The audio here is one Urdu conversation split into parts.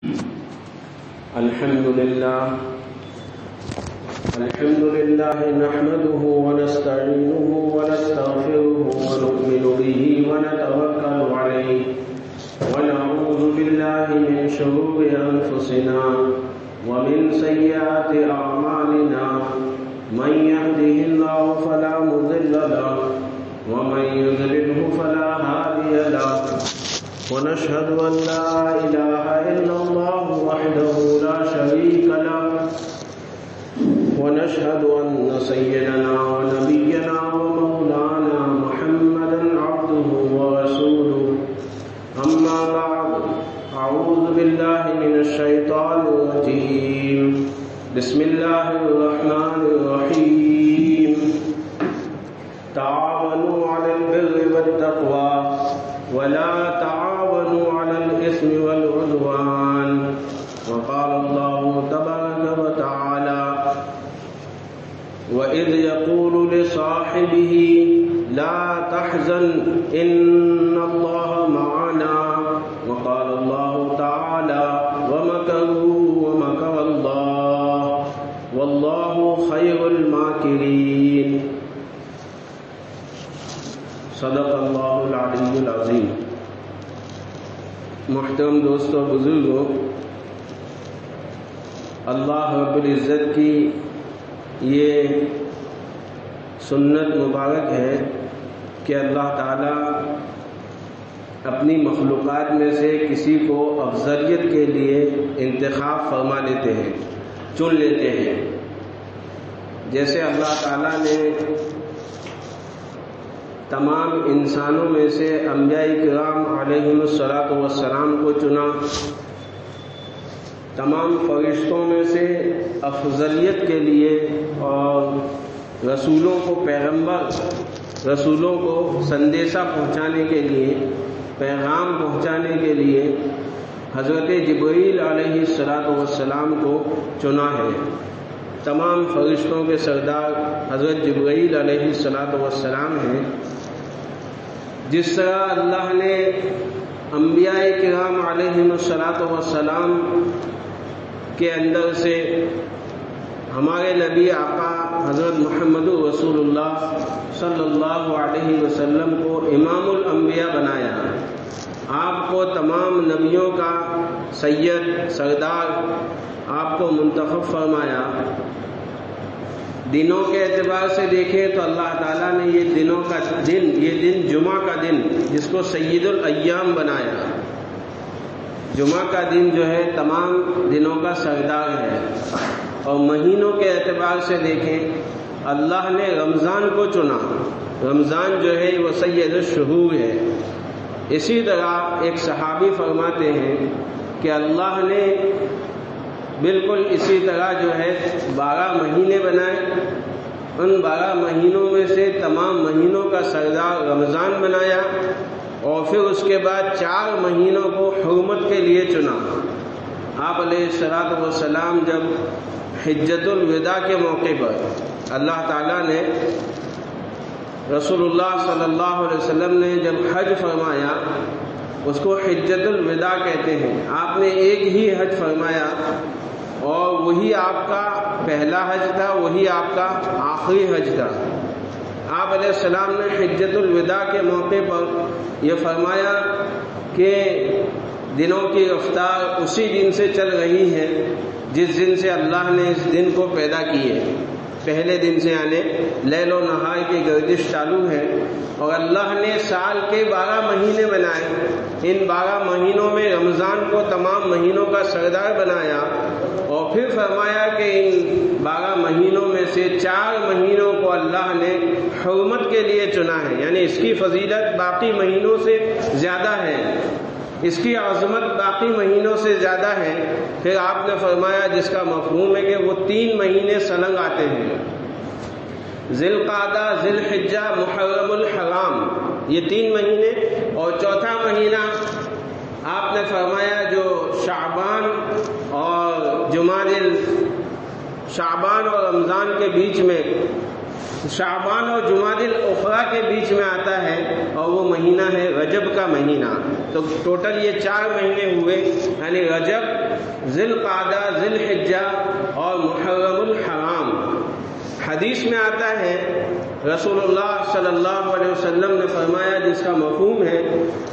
الحمد لله نحمده ونستعينه ونستغفره ونؤمن به ونتوكل عليه ونعوذ بالله من شرور أنفسنا ومن سيئات أعمالنا من يهده الله فلا مضل له ومن يضلله فلا هادي له ونشهد أن لا إله إلا الله وحده لا شريك له ونشهد أن سيدنا ونبينا ومولانا محمدا عبده ورسوله أما بعد أعوذ بالله من الشيطان الرجيم بسم الله الرحمن الرحيم تعاونوا على البر والتقوى ولا تعاونوا على الإثم والعدوان وقال الله تبارك وتعالى وإذ يقول لصاحبه لا تحزن إن الله معنا وقال الله تعالى ومكروا ومكر الله والله خير الماكرين صدق اللہ العلی العظیم۔ محترم دوستو بزرگوں، اللہ رب العزت کی یہ سنت مبارک ہے کہ اللہ تعالیٰ اپنی مخلوقات میں سے کسی کو افضلیت کے لیے انتخاب فرما لیتے ہیں، چن لیتے ہیں۔ جیسے اللہ تعالیٰ نے تمام انسانوں میں سے انبیاء کرام علیہم الصلاۃ والسلام کو چنا، تمام فرشتوں میں سے افضلیت کے لیے اور رسولوں کو پیغمبر، رسولوں کو سندیشہ پہنچانے کے لیے، پیغام پہنچانے کے لیے حضرت جبرائیل علیہ الصلاۃ والسلام کو چنا ہے۔ تمام فرشتوں کے سردار حضرت جبرائیل علیہ الصلاۃ والسلام ہیں۔ جس طرح اللہ نے انبیاء کرام علیہم الصلاۃ والسلام کے اندر سے ہمارے نبی آقا حضرت محمد رسول اللہ صلی اللہ علیہ وسلم کو امام الانبیاء بنایا، آپ کو تمام نبیوں کا سید، سردار آپ کو منتخب فرمایا۔ دنوں کے اعتبار سے دیکھیں تو اللہ تعالیٰ نے یہ دنوں کا دن، یہ دن جمعہ کا دن جس کو سید الایام بنایا، جمعہ کا دن جو ہے تمام دنوں کا سردار ہے۔ اور مہینوں کے اعتبار سے دیکھیں اللہ نے رمضان کو چنا، رمضان جو ہے وہ سید الشہور ہے۔ اسی طرح ایک صحابی فرماتے ہیں کہ اللہ نے بالکل اسی طرح جو ہے 12 مہینے بنائے، ان 12 مہینوں میں سے تمام مہینوں کا سردار رمضان بنایا، اور پھر اس کے بعد 4 مہینوں کو حرمت کے لیے چنا۔ آپ علیہ الصلاۃ والسلام جب حجۃ الوداع کے موقع پر اللہ تعالیٰ نے رسول اللہ صلی اللہ علیہ وسلم نے جب حج فرمایا، اس کو حجۃ الوداع کہتے ہیں، آپ نے ایک ہی حج فرمایا اور وہی آپ کا پہلا حج تھا، وہی آپ کا آخری حج تھا۔ آپ علیہ السلام نے حجۃ الوداع کے موقع پر یہ فرمایا کہ دنوں کی رفتار اسی دن سے چل رہی ہے جس دن سے اللہ نے اس دن کو پیدا کی ہے۔ پہلے دن سے یعنی لیل و نہار کی گردش چالو ہے، اور اللہ نے سال کے 12 مہینے بنائے۔ ان 12 مہینوں میں رمضان کو تمام مہینوں کا سردار بنایا، اور پھر فرمایا کہ ان 12 مہینوں میں سے 4 مہینوں کو اللہ نے حرمت کے لیے چنا ہے، یعنی اس کی فضیلت باقی مہینوں سے زیادہ ہے، اس کی عظمت باقی مہینوں سے زیادہ ہے۔ پھر آپ نے فرمایا جس کا مفہوم ہے کہ وہ 3 مہینے سلنگ آتے ہیں، ذی القعدہ، ذی الحجہ، محرم الحرام، یہ 3 مہینے، اور چوتھا مہینہ آپ نے فرمایا جو شعبان اور شعبان اور رمضان کے بیچ میں شعبان اور جمادی الاخری کے بیچ میں آتا ہے اور وہ مہینہ ہے رجب کا مہینہ. تو ٹوٹل یہ 4 مہینے ہوئے، یعنی رجب، ذی القعدہ، ذی الحجہ اور محرم الحرام. حدیث میں آتا ہے رسول اللہ صلی اللہ علیہ وسلم نے فرمایا، جس کا مفہوم ہے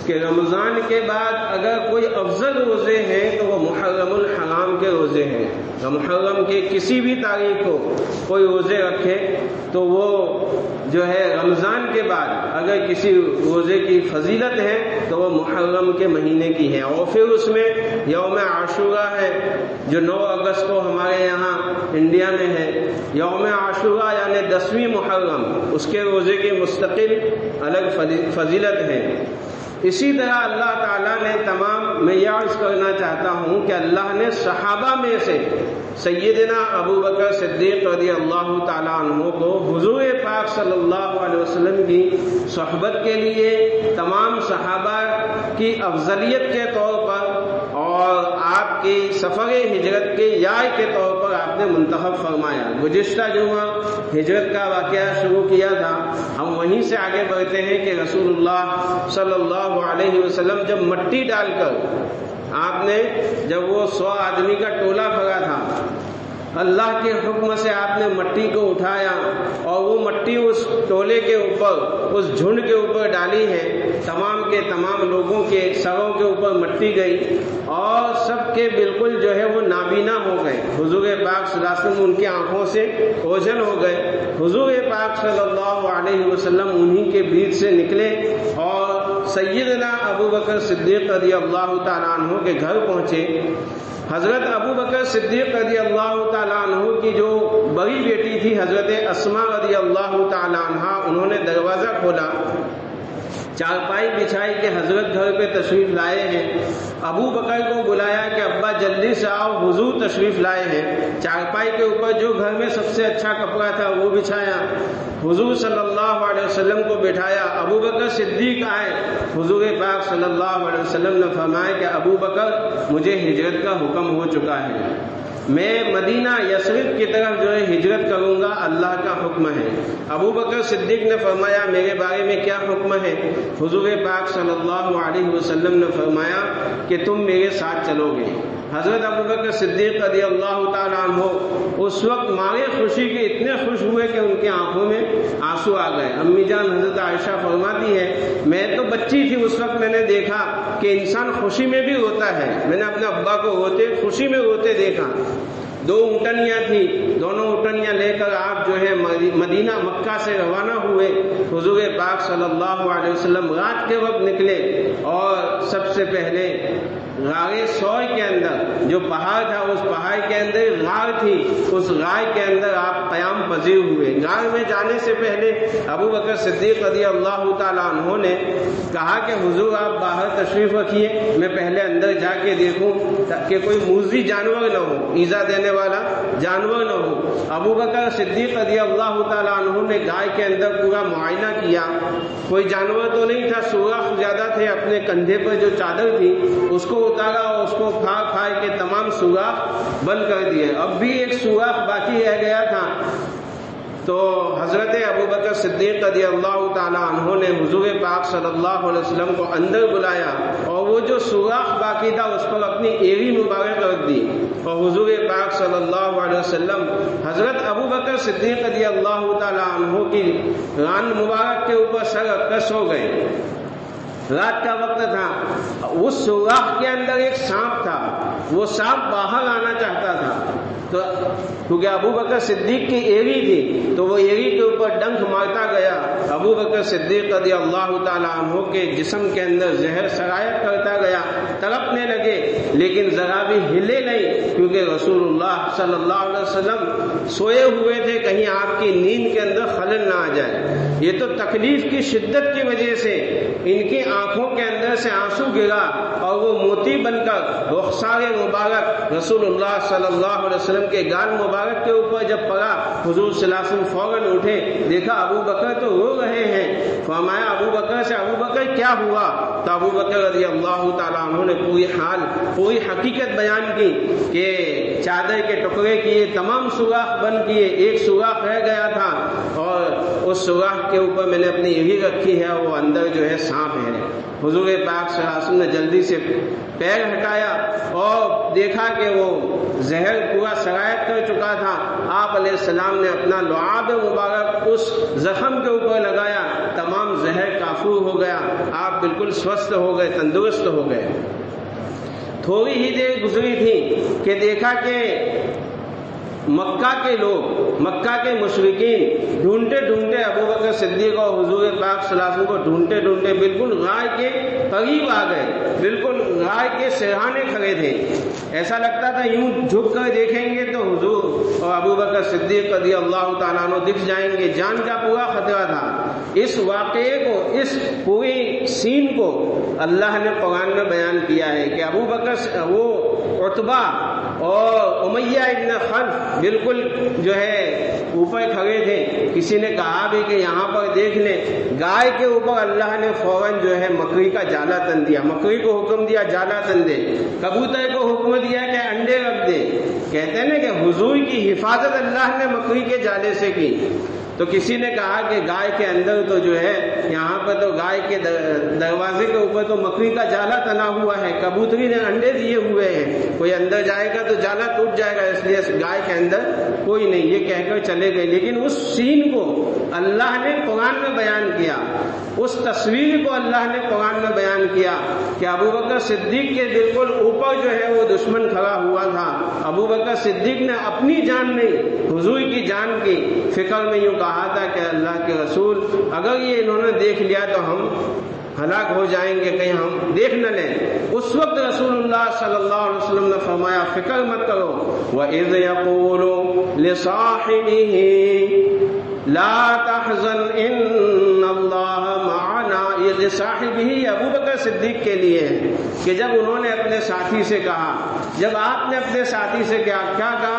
کہ رمضان کے بعد اگر کوئی افضل روزے ہیں تو وہ محرم الحرام کے روزے ہیں. محرم کے کسی بھی تاریخ کو کوئی روزے رکھے تو وہ جو ہے رمضان کے بعد اگر کسی روزے کی فضیلت ہے تو وہ محرم کے مہینے کی ہے. اور پھر اس میں یوم عاشوراء ہے جو 9 اگست کو ہمارے یہاں انڈیا میں ہے. یوم عاشوراء یعنی 10ویں محرم، اس کے روزے کی مستقل الگ فضیلت ہے. اسی طرح اللہ تعالیٰ نے تمام، میں یہ عرض کرنا چاہتا ہوں کہ اللہ نے صحابہ میں سے سیدنا ابو بکر صدیق رضی اللہ تعالیٰ عنہ کو حضور پاک صلی اللہ علیہ وسلم کی صحبت کے لیے تمام صحابہ کی افضلیت کے طور پر اور آپ کی سفر ہجرت کے یاد کے طور پر آپ نے منتخب فرمایا. گزشتہ جمعہ ہجرت کا واقعہ شروع کیا تھا، ہم وہیں سے آگے بڑھتے ہیں کہ رسول اللہ صلی اللہ علیہ وسلم جب مٹی ڈال کر آپ نے، جب وہ 100 آدمی کا ٹولہ بھرا تھا، اللہ کے حکم سے آپ نے مٹی کو اٹھایا اور وہ مٹی اس ٹولے کے اوپر، اس جھنڈ کے اوپر ڈالی ہے. تمام کے تمام لوگوں کے سروں کے اوپر مٹی گئی اور سب کے بالکل جو ہے وہ نابینا ہو گئے. حضور پاک صلی اللہ علیہ وسلم ان کی آنکھوں سے اوجھل ہو گئے. حضور پاک صلی اللہ علیہ وسلم انہی کے بیچ سے نکلے اور سیدنا ابو بکر صدیق رضی اللہ تعالیٰ عنہ کے گھر پہنچے. حضرت ابو بکر صدیق رضی اللہ تعالیٰ عنہ کی جو بڑی بیٹی تھی حضرت اسماء رضی اللہ تعالیٰ عنہ، انہوں نے دروازہ کھولا، چارپائی بچھائی کہ حضرت گھر پہ تشریف لائے ہیں. ابو بکر کو بلایا کہ ابا جلدی سے آؤ، حضور تشریف لائے ہیں. چارپائی کے اوپر جو گھر میں سب سے اچھا کپڑا تھا وہ بچھایا، حضور صلی اللہ علیہ وسلم کو بٹھایا. ابو بکر صدیق آئے. حضور پاک صلی اللہ علیہ وسلم نے فرمایا کہ ابو بکر مجھے ہجرت کا حکم ہو چکا ہے، میں مدینہ یثرب کی طرف جو ہے ہجرت کروں گا، اللہ کا حکم ہے. ابو بکر صدیق نے فرمایا میرے بارے میں کیا حکم ہے؟ حضور پاک صلی اللہ علیہ وسلم نے فرمایا کہ تم میرے ساتھ چلو گے. حضرت ابو بکر صدیق رضی اللہ تعالیٰ عنہ اس وقت مارے خوشی کے اتنے خوش ہوئے کہ ان کی آنکھوں میں آنسو آ گئے. امی جان حضرت عائشہ فرماتی ہے میں تو بچی تھی اس وقت، میں نے دیکھا کہ انسان خوشی میں بھی روتا ہے. میں نے اپنے ابا کو روتے، خوشی میں روتے دیکھا. 2 اونٹنیاں تھیں، دونوں اونٹنیاں لے کر آپ جو ہے مدینہ مکہ سے روانہ ہوئے. حضور پاک صلی اللہ علیہ وسلم رات کے وقت نکلے اور سب سے پہلے غار سور کے اندر جو پہاڑ تھا، اس پہاڑ کے اندر غار تھی، اس غار کے اندر آپ قیام پذیر ہوئے. غار میں جانے سے پہلے ابو بکر صدیق رضی اللہ تعالیٰ عنہ نے کہا کہ حضور آپ باہر تشریف رکھیے، میں پہلے اندر جا کے دیکھوں کہ کوئی موذی جانور نہ ہو، ایذا دینے والا جانور نہ ہو. ابو بکر صدیق رضی اللہ تعالیٰ عنہ نے گائے کے اندر پورا معائنہ کیا، کوئی جانور تو نہیں تھا، سوراخ زیادہ تھے. اپنے کندھے پر جو چادر تھی اس کو اتارا اور اس کو پھاڑ پھاڑ کے تمام سوراخ بند کر دیے. اب بھی ایک سوراخ باقی رہ گیا تھا. تو حضرت ابو بکر صدیق رضی اللہ تعالیٰ عنہ نے حضور پاک صلی اللہ علیہ وسلم کو اندر بلایا اور وہ جو سوراخ باقی تھا اس پر اپنی ایڑی مبارک رکھ دی اور حضور پاک صلی اللہ علیہ وسلم حضرت ابو بکر صدیق رضی اللہ تعالیٰ عنہ کی ران مبارک کے اوپر سر رکھ کر سو گئے. رات کا وقت تھا. اس سوراخ کے اندر ایک سانپ تھا، وہ سانپ باہر آنا چاہتا تھا تو کیونکہ ابو بکر صدیق کی ایڑی تھی تو وہ ایڑی کے اوپر ڈنک مارتا گیا. ابو بکر صدیق رضی اللہ تعالیٰ عنہ کے جسم کے اندر زہر سرایت کرتا گیا، تڑپنے لگے لیکن ذرا بھی ہلے نہیں کیونکہ رسول اللہ صلی اللہ علیہ وسلم سوئے ہوئے تھے، کہیں آپ کی نیند کے اندر خلل نہ آ جائے. یہ تو تکلیف کی شدت کی وجہ سے ان کی آنکھوں کے اندر سے آنسو گرا اور وہ موتی بن کر رخسار مبارک رسول اللہ صلی اللہ علیہ وسلم کے گال مبارک کے اوپر جب پڑا، حضور صلی اللہ علیہ وسلم فوراً اٹھے، دیکھا ابو بکر تو رو رہے ہیں. فرمایا ابو بکر سے ابو بکر کیا ہوا؟ تو ابو بکر رضی اللہ تعالیٰ عنہ نے پوری حقیقت بیان کی کہ چادر کے ٹکڑے کیے، تمام سوراخ بند کیے، ایک سوراخ رہ گیا تھا اور اس سوراخ کے اوپر میں نے اپنی یہی رکھی ہے، وہ اندر جو ہے سانپ ہے۔ حضور پاک صلی اللہ علیہ وسلم نے جلدی سے پیر ہٹایا اور دیکھا کہ وہ زہر پورا سرایت کر چکا تھا۔ آپ علیہ السلام نے اپنا لعاب مبارک اس زخم کے اوپر لگایا، تمام زہر کافور ہو گیا، آپ بالکل سوستھ ہو گئے، تندرست ہو گئے۔ تھوڑی ہی دیر گزری تھی کہ دیکھا کہ مکہ کے لوگ، مکہ کے مشرکین ڈھونڈتے ڈھونڈتے ابوبکر صدیق اور حضور پاک صلی اللہ علیہ وسلم کو ڈھونڈتے ڈھونڈتے بالکل غار کے قریب آ گئے، بالکل غار کے سرہانے کھڑے تھے۔ ایسا لگتا تھا یوں جھک کر دیکھیں گے تو حضور اور ابوبکر صدیق رضی اللہ تعالیٰ عنہ دکھ جائیں گے، جان کا پورا خطرہ تھا۔ اس واقعے کو، اس پوری سین کو اللہ نے قرآن میں بیان کیا ہے کہ ابوبکر، وہ عتبہ اور امیہ ابن خلف بالکل جو ہے اوپر کھڑے تھے۔ کسی نے کہا بھی کہ یہاں پر دیکھ لیں، گائے کے اوپر اللہ نے فوراً جو ہے مکڑی کا جالا تن دیا، مکڑی کو حکم دیا جالا تن دے، کبوتر کو حکم دیا کہ انڈے رکھ دے۔ کہتے ہیں نا کہ حضور کی حفاظت اللہ نے مکڑی کے جالے سے کی۔ تو کسی نے کہا کہ گائے کے اندر تو جو ہے یہاں پر تو گائے کے دروازے کے اوپر تو مکڑی کا جالا تنا ہوا ہے، کبوتری نے انڈے دیے ہوئے ہیں، کوئی اندر جائے گا تو جالا ٹوٹ جائے گا، اس لیے گائے کے اندر کوئی نہیں، یہ کہہ کر چلے گئے۔ لیکن اس سین کو اللہ نے قرآن میں بیان کیا، اس تصویر کو اللہ نے قرآن میں بیان کیا کہ ابوبکر صدیق کے بالکل اوپر جو ہے وہ دشمن کھڑا ہوا تھا۔ ابوبکر صدیق نے اپنی جان نہیں، حضور کی جان کی فکر میں یوں کہا تھا کہ اللہ کے رسول اگر یہ انہوں نے دیکھ لیا تو ہم ہلاک ہو جائیں گے، کہیں ہم دیکھ نہ لیں۔ اس وقت رسول اللہ صلی اللہ علیہ وسلم نے فرمایا فکر مت کرو، وَإِذْ يَقُولُ لِصَاحِبِهِ لا تحزن ان اللہ معنا، یہ صاحب ہی ابو بکر صدیق کے لیے ہے کہ جب انہوں نے اپنے ساتھی سے کہا، جب آپ نے اپنے ساتھی سے کیا کہا،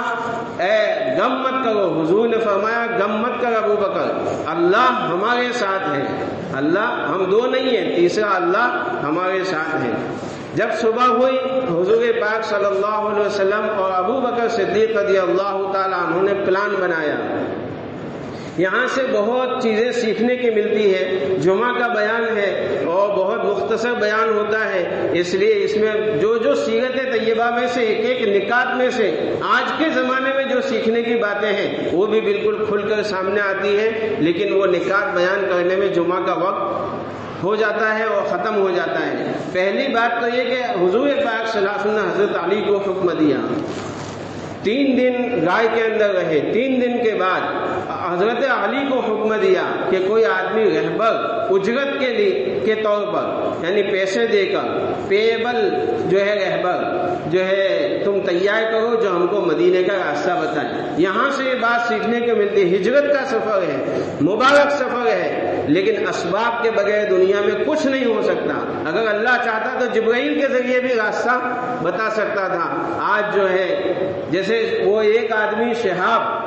اے غم مت کرو، حضور نے فرمایا غم مت کر ابو بکر، اللہ ہمارے ساتھ ہے، اللہ ہم دو نہیں ہیں، تیسرا اللہ ہمارے ساتھ ہے۔ جب صبح ہوئی حضور پاک صلی اللہ علیہ وسلم اور ابو بکر صدیق رضی اللہ تعالیٰ عنہ نے پلان بنایا۔ یہاں سے بہت چیزیں سیکھنے کی ملتی ہے، جمعہ کا بیان ہے اور بہت مختصر بیان ہوتا ہے، اس لیے اس میں جو سیرت طیبہ میں سے ایک نکات میں سے آج کے زمانے میں جو سیکھنے کی باتیں ہیں وہ بھی بالکل کھل کر سامنے آتی ہے، لیکن وہ نکات بیان کرنے میں جمعہ کا وقت ہو جاتا ہے اور ختم ہو جاتا ہے۔ پہلی بات تو یہ کہ حضور پاک صلی اللہ علیہ وسلم نے حضرت علی کو حکم دیا، 3 دن گائے کے اندر رہے۔ 3 دن کے بعد حضرت علی کو حکم دیا کہ کوئی آدمی رہبر اجرت کے طور پر، یعنی پیسے دے کر، پیبل جو ہے رہبر جو ہے تم تیار کرو جو ہم کو مدینے کا راستہ بتائیں۔ یہاں سے یہ بات سیکھنے کو ملتی ہے، ہجرت کا سفر ہے، مبارک سفر ہے، لیکن اسباب کے بغیر دنیا میں کچھ نہیں ہو سکتا۔ اگر اللہ چاہتا تو جبرائیل کے ذریعے بھی راستہ بتا سکتا تھا۔ آج جو ہے جیسے وہ ایک آدمی شہاب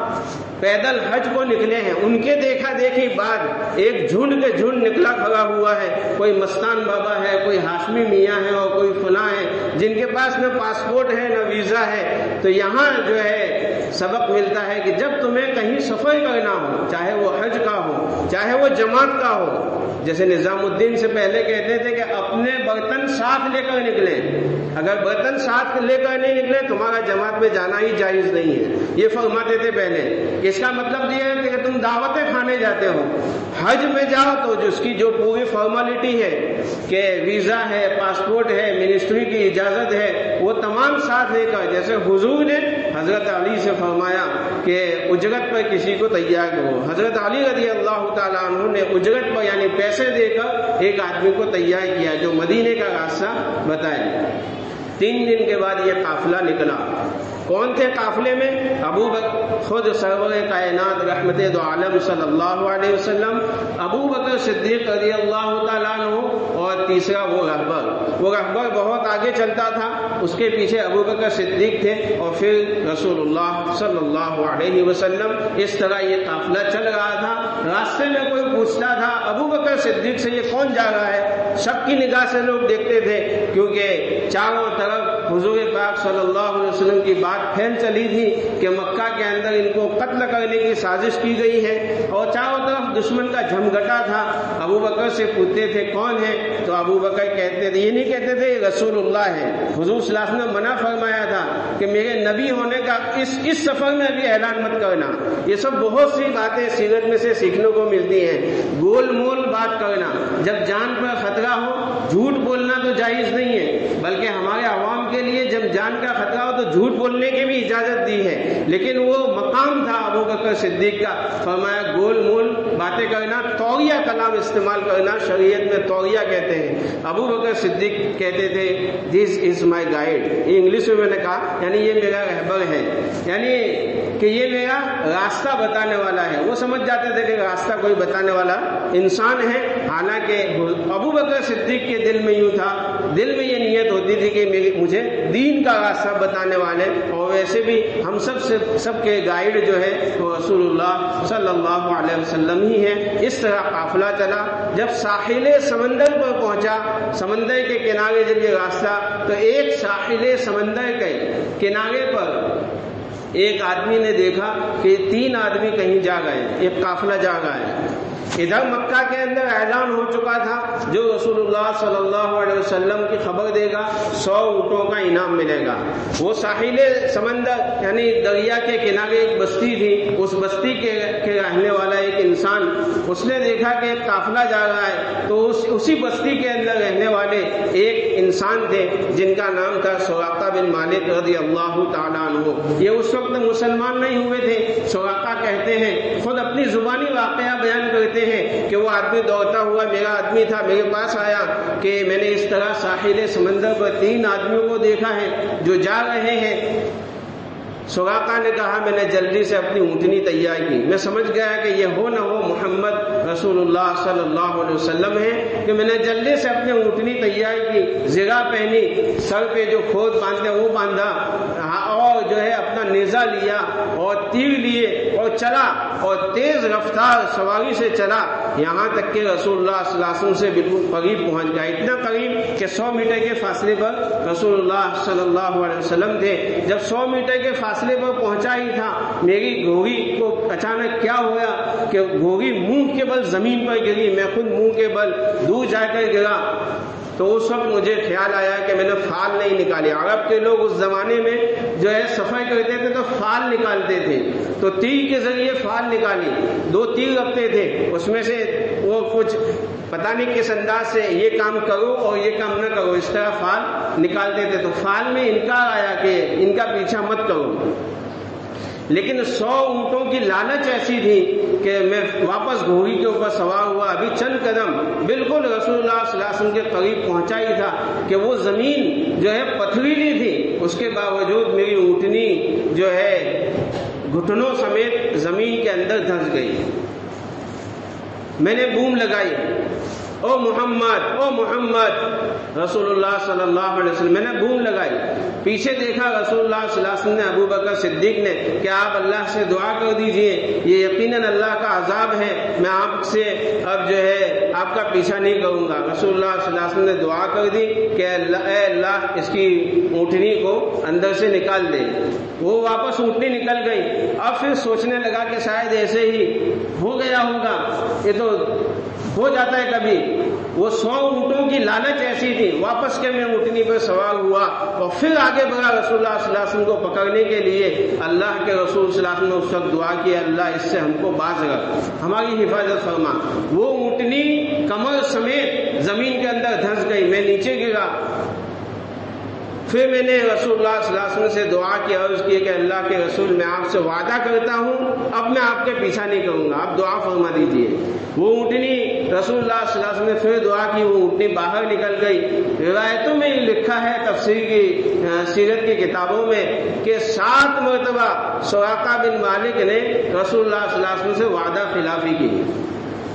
پیدل حج کو نکلے ہیں، ان کے دیکھا دیکھی بعد ایک جھنڈ کے جھنڈ نکلا کھڑا ہوا ہے، کوئی مستان بابا ہے، کوئی ہاشمی میاں ہے اور کوئی فلاں ہے، جن کے پاس نہ پاسپورٹ ہے نہ ویزا ہے۔ تو یہاں جو ہے سبق ملتا ہے کہ جب تمہیں کہیں سفر کرنا ہو، چاہے وہ حج کا ہو چاہے وہ جماعت کا ہو، جیسے نظام الدین سے پہلے کہتے تھے کہ اپنے برتن ساتھ لے کر نکلیں، اگر برتن ساتھ لے کر نہیں نکلے تمہارا جماعت میں جانا ہی جائز نہیں ہے، یہ فرماتے تھے پہلے۔ اس کا مطلب یہ ہے کہ تم دعوتیں کھانے جاتے ہو، حج میں جاؤ تو جس کی جو پوری فارمیلٹی ہے کہ ویزا ہے، پاسپورٹ ہے، منسٹری کی اجازت ہے، وہ تمام ساتھ لے کر، جیسے حضور نے حضرت علی سے فرمایا کہ اجرت پر کسی کو تیار کرو، حضرت علی رضی اللہ تعالیٰ عنہ نے اجرت پر یعنی پیسے دے کر ایک آدمی کو تیار کیا جو مدینے کا راستہ بتائے۔ 3 دن کے بعد یہ قافلہ نکلا۔ کون تھے قافلے میں؟ ابو بکر خود سرور کائنات رحمت دو عالم صلی اللہ علیہ وسلم، ابو بکر صدیق رضی اللہ تعالیٰ عنہ، اور تیسرا وہ رہبر بہت آگے چلتا تھا، اس کے پیچھے ابو بکر صدیق تھے، اور پھر رسول اللہ صلی اللہ علیہ وسلم۔ اس طرح یہ قافلہ چل رہا تھا۔ راستے میں کوئی پوچھتا تھا ابو بکر صدیق سے یہ کون جا رہا ہے، سب کی نگاہ سے لوگ دیکھتے تھے، کیونکہ چاروں طرف حضور پاک صلی اللہ علیہ وسلم کی بات پھیل چلی تھی کہ مکہ کے اندر ان کو قتل کرنے کی سازش کی گئی ہے اور چاروں طرف دشمن کا جھمگٹا تھا. ابو بکر سے پوچھتے تھے کون ہے, تو ابو بکر کہتے تھے, یہ نہیں کہتے تھے رسول اللہ ہے. حضور صلی اللہ علیہ وسلم نے منع فرمایا تھا کہ میرے نبی ہونے کا اس سفر میں بھی اعلان مت کرنا. یہ سب بہت سی باتیں سیرت میں سے سیکھنے کو ملتی ہیں. گول مول بات کرنا, جب جان پر خطرہ ہو جھوٹ بولنا تو جائز نہیں ہے, بلکہ ہمارے عوام کے لیے جب جان کا خطرہ ہو تو جھوٹ بولنے کی بھی اجازت دی ہے. لیکن وہ مقام تھا ابو بکر صدیق کا, فرمایا گول مول باتیں کرنا, توغیہ کلام استعمال کرنا, شریعت میں توغیہ کہتے ہیں. ابو بکر صدیق کہتے تھے دس از مائی گائیڈ, انگلش میں نے کہا یعنی یہ میرا رہبر ہے, یعنی کہ یہ میرا راستہ بتانے والا ہے. وہ سمجھ جاتے تھے کہ راستہ کوئی بتانے والا انسان ہے, حالانکہ ابو بکر صدیق کے دل میں یوں تھا, دل میں یہ نیت ہوتی تھی کہ مجھے دین کا راستہ بتانے والے, اور ویسے بھی ہم سب کے گائیڈ جو ہے وہ رسول اللہ صلی اللہ علیہ وسلم ہی ہے. اس طرح قافلہ چلا, جب ساحل سمندر پر پہنچا, سمندر کے کنارے جب یہ راستہ, تو ایک ساحل سمندر کے کنارے پر ایک آدمی نے دیکھا کہ 3 آدمی کہیں جا گئے, ایک قافلہ جا گیا ہے. ادھر مکہ کے اندر اعلان ہو چکا تھا جو رسول اللہ صلی اللہ علیہ وسلم کی خبر دے گا 100 اونٹوں کا انعام ملے گا. وہ ساحل سمندر یعنی دریا کے کنارے ایک بستی تھی, اس بستی کے رہنے والا ایک انسان, اس نے دیکھا کہ ایک قافلہ جا رہا ہے, تو اسی بستی کے اندر رہنے والے ایک انسان تھے جن کا نام تھا سراقہ بن مالک رضی اللہ تعالیٰ عنہ. یہ اس وقت مسلمان نہیں ہوئے تھے. سراقہ کہتے ہیں, خود اپنی زبانی واقعہ بیان کرتے ہیں کہ وہ آدمی دوڑتا ہوا میرا آدمی تھا, میرے پاس آیا کہ میں نے اس طرح ساحل سمندر پر 3 آدمیوں کو دیکھا ہے جو جا رہے ہیں. سراقہ نے کہا میں نے جلدی سے اپنی اونٹنی تیار کی, میں سمجھ گیا کہ یہ ہو نہ ہو محمد رسول اللہ صلی اللہ علیہ وسلم ہے, کہ میں نے جلدی سے اپنی اونٹنی تیار کی, زرہ پہنی, سر پہ جو کھود باندھتے وہ باندھا, اور جو ہے اپنا نیزہ لیا اور تیر لیے اور چلا, اور تیز رفتار سواری سے چلا, یہاں تک کہ رسول اللہ صلی اللہ علیہ وسلم سے بالکل قریب پہنچ گیا, اتنا قریب کہ 100 میٹر کے فاصلے پر رسول اللہ صلی اللہ علیہ وسلم تھے. جب 100 میٹر کے فاصلے پر پہنچا ہی تھا, میری گھوڑی کو اچانک کیا ہوا کہ گھوڑی منہ کے بل زمین پر گری, میں خود منہ کے بل دور جا کر گرا. تو اس وقت مجھے خیال آیا کہ میں نے فال نہیں نکالی. عرب کے لوگ اس زمانے میں جو ہے سفر کرتے تھے تو فال نکالتے تھے, تو تیر کے ذریعے فال نکالی, 2 تیر رکھتے تھے, اس میں سے وہ کچھ پتہ نہیں کس انداز سے یہ کام کرو اور یہ کام نہ کرو, اس طرح فال نکالتے تھے. تو فال میں انکار آیا کہ ان کا پیچھا مت کرو. لیکن 100 اونٹوں کی لالچ ایسی تھی کہ میں واپس گھوڑی کے اوپر سوار ہوا, ابھی چند قدم بالکل رسول اللہ صلی اللہ علیہ وسلم کے قریب پہنچا ہی تھا کہ وہ زمین جو ہے پتھریلی تھی, اس کے باوجود میری اونٹنی جو ہے گھٹنوں سمیت زمین کے اندر دھنس گئی. میں نے بوم لگائی, او محمد او محمد, رسول اللہ صلی اللہ علیہ وسلم, میں نے بوم لگائی. پیچھے دیکھا رسول اللہ صلی اللہ علیہ وسلم نے, ابو بکر صدیق نے, کہ آپ اللہ سے دعا کر دیجئے, یہ یقیناً اللہ کا عذاب ہے, میں آپ سے اب جو ہے آپ کا پیچھا نہیں کروں گا. رسول اللہ صلی اللہ علیہ وسلم نے دعا کر دی کہ اے اللہ اس کی اونٹنی کو اندر سے نکال دے. وہ واپس اونٹنی نکل گئی. اب پھر سوچنے لگا کہ شاید ایسے ہی ہو گیا ہوگا, یہ تو ہو جاتا ہے کبھی. وہ 100 اونٹوں کی لالچ ایسی تھی, واپس کے میں اونٹنی پر سوار ہوا اور پھر آگے بڑھا رسول اللہ صلی اللہ علیہ وسلم کو پکڑنے کے لیے. اللہ کے رسول صلی اللہ علیہ وسلم نے اس وقت دعا کی, اللہ اس سے ہم کو باز رکھ, ہماری حفاظت فرما. وہ اونٹنی کمر سمیت زمین کے اندر دھنس گئی, میں نیچے گرا. پھر میں نے رسول اللہ صلی اللہ علیہ وسلم سے دعا کی, عرض کی کہ اللہ کے رسول میں آپ سے وعدہ کرتا ہوں اب میں آپ کے پیچھا نہیں کروں گا, آپ دعا فرما دیجئے. وہ اونٹنی رسول اللہ صلی اللہ علیہ وسلم نے پھر دعا کی, وہ اونٹنی باہر نکل گئی. روایتوں میں لکھا ہے تفسیر کی سیرت کی کتابوں میں کہ 7 مرتبہ سراقہ بن مالک نے رسول اللہ صلی اللہ علیہ وسلم سے وعدہ خلافی کی.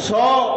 100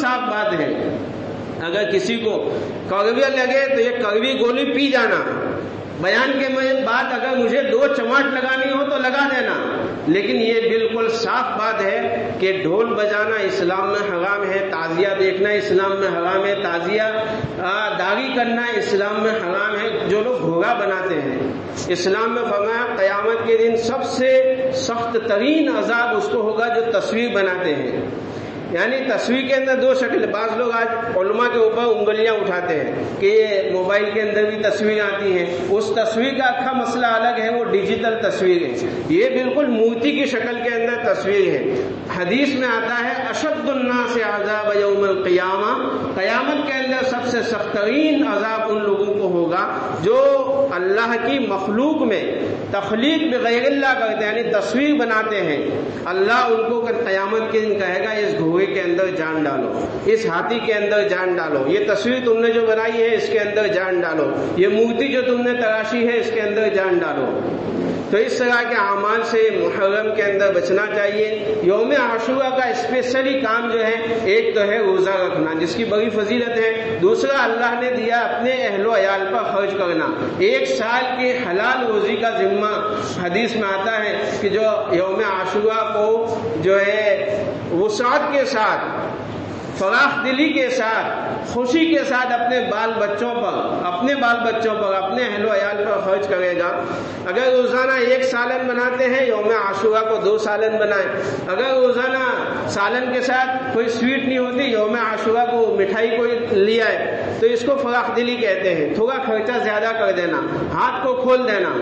صاف بات ہے. اگر کسی کو کڑوی لگے تو یہ کڑوی گولی پی جانا. بیان کے بعد اگر مجھے 2 چماٹ لگانی ہو تو لگا دینا. لیکن یہ بالکل صاف بات ہے کہ ڈھول بجانا اسلام میں حرام ہے، تعزیہ دیکھنا اسلام میں حرام ہے، تعزیہ داغی کرنا اسلام میں حرام ہے. جو لوگ گھوڑا بناتے ہیں، اسلام میں فرمایا قیامت کے دن سب سے سخت ترین عذاب اس کو ہوگا جو تصویر بناتے ہیں. یعنی تصویر کے اندر 2 شکل. بعض لوگ آج علماء کے اوپر انگلیاں اٹھاتے ہیں کہ یہ موبائل کے اندر بھی تصویر آتی ہیں. اس تصویر کا اکھا مسئلہ الگ ہے، وہ ڈیجیٹل تصویر ہے. یہ بالکل مورتی کی شکل کے اندر تصویر ہے. حدیث میں آتا ہے اشد الناس عذاب یوم القیامہ، قیامت کے اندر سب سے سخت ترین عذاب ان لوگوں کو ہوگا جو اللہ کی مخلوق میں تخلیق بغیر اللہ کرتے ہیں، یعنی تصویر بناتے ہیں. اللہ ان کو قیامت کے دن کہے گا اس گھوڑے کے اندر جان ڈالو، اس ہاتھی کے اندر جان ڈالو، یہ تصویر تم نے جو بنائی ہے اس کے اندر جان ڈالو، یہ مورتی جو تم نے تراشی ہے اس کے اندر جان ڈالو. تو اس طرح کے اعمال سے محرم کے اندر بچنا چاہیے. یوم عاشورہ کا اسپیشلی کام جو ہے، ایک تو ہے روزہ رکھنا جس کی بڑی فضیلت ہے. دوسرا اللہ نے دیا اپنے اہل و عیال پر خرچ کرنا. 1 سال کی حلال روزی کا ذمہ حدیث میں آتا ہے کہ جو یوم عاشورہ کو جو ہے وسعت کے ساتھ، فراخ دلی کے ساتھ، خوشی کے ساتھ اپنے بال بچوں پر، اپنے اہل و عیال پر خرچ کرے گا. اگر روزانہ 1 سالن بناتے ہیں، یوم عاشورہ کو 2 سالن بنائیں. اگر روزانہ سالن کے ساتھ کوئی سویٹ نہیں ہوتی، یوم عاشورہ کو مٹھائی کوئی لے آئے تو اس کو فراخ دلی کہتے ہیں. تھوڑا خرچہ زیادہ کر دینا، ہاتھ کو کھول دینا.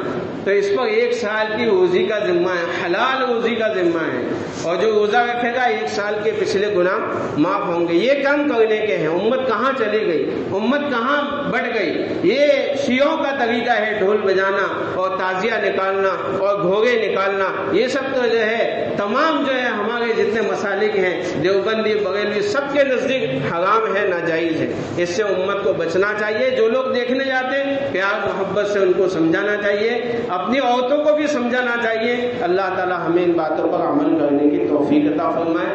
تو اس پر 1 سال کی روزی کا ذمہ ہے، حلال روزی کا ذمہ ہے. اور جو روزہ رکھے گا 1 سال کے پچھلے گناہ معاف ہوں گے. یہ کام کرنے کے ہیں. امت کہاں چلی گئی، امت کہاں بڑھ گئی. یہ شیعوں کا طریقہ ہے ڈھول بجانا اور تعزیہ نکالنا اور گھوڑے نکالنا. یہ سب تو جو ہے تمام جو ہے ہمارے جتنے مسالک ہیں، دیوبندی بریلوی، سب کے نزدیک حرام ہے، ناجائز ہے. اس سے امت کو بچنا چاہیے. جو لوگ دیکھنے جاتے ہیں پیار محبت سے ان کو سمجھانا چاہیے، اپنی عورتوں کو بھی سمجھانا چاہیے. اللہ تعالی ہمیں ان باتوں پر عمل کرنے کی توفیق عطا فرمائے.